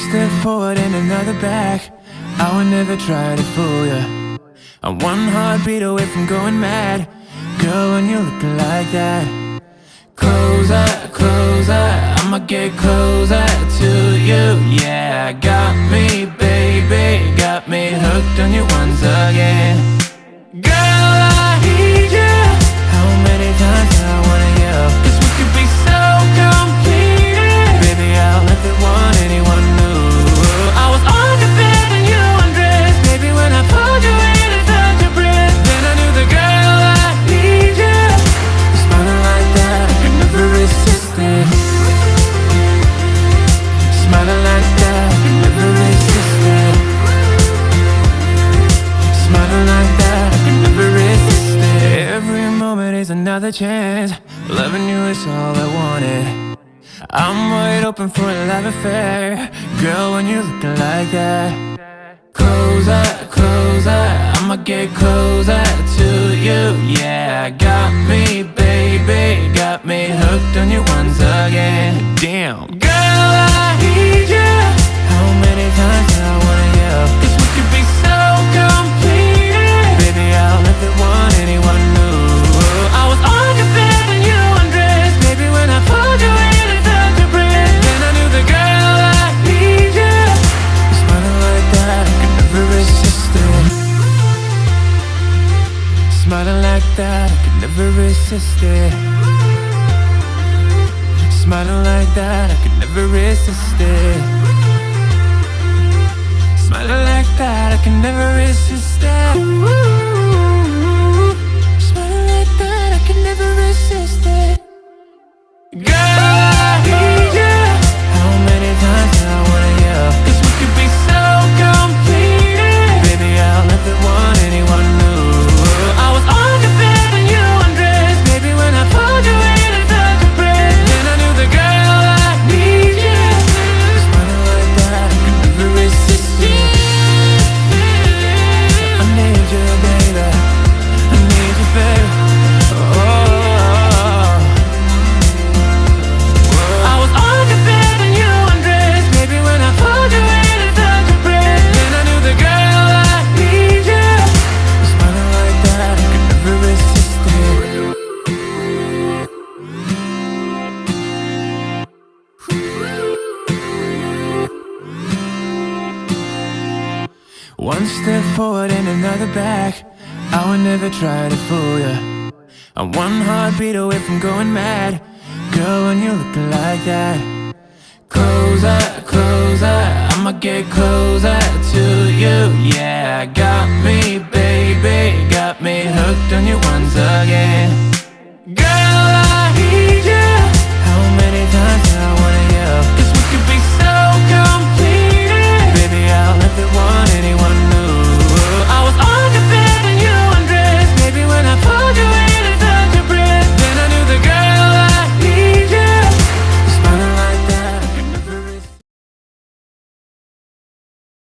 step forward and another back. I would never try to fool ya. I'm one heartbeat away from going mad. Girl, when you look like that, closer, closer, I'ma get closer to you. Yeah, got me, baby, got me hooked on you once again. Girl, I need you. How many times do I wanna yell? 'Cause we could be so complete. Baby, I'll never want anyone new. I was on the bed and you undressed. Baby, when I pulled you in and felt your breath, then I knew the girl I need you. You're smiling like that, I could never resist it. Smiling like that, I could never resist it. Smiling like that, I could never resist it. Every moment is another chance. Loving you is all I wanted. I'm wide open for a love affair. Girl, when you're looking like that, closer, closer, I'ma get closer to you. Yeah, got me, baby, got me hooked on you once again. Damn, girl, I need you. How many times do I wanna yell? 'Cause we could be so complete. Baby, I'll never want anyone new. I was on your bed and you undressed. Baby, when I pulled you in and felt your breath, then I knew the girl I need you. You're smiling like that, I could never resist it. Smiling like that, I could never resist it. Smiling like that, I could never resist it. Smiling like that, I can never resist it. Ooh, smiling like that, I can never resist it. Girl, I need you. How many times do I wanna yell? 'Cause we could be so complete. Baby, I'll never want anyone new. I was on the bed and you undressed. Baby, when I pulled you in and felt your breath, then I knew the girl I need you. Smiling like that, I can never resist it. I need you, baby. I need you, baby. Oh, I was on the bed and you undressed. Baby, when I pulled you in and felt your breath, then I knew the girl I need you. Smiling like that, I could never resist it. One step forward and another back. I would never try to fool ya. I'm one heartbeat away from going mad. Girl, when you're looking like that, closer, closer, I'ma get closer to you. Yeah, got me, baby, got me hooked on you once again.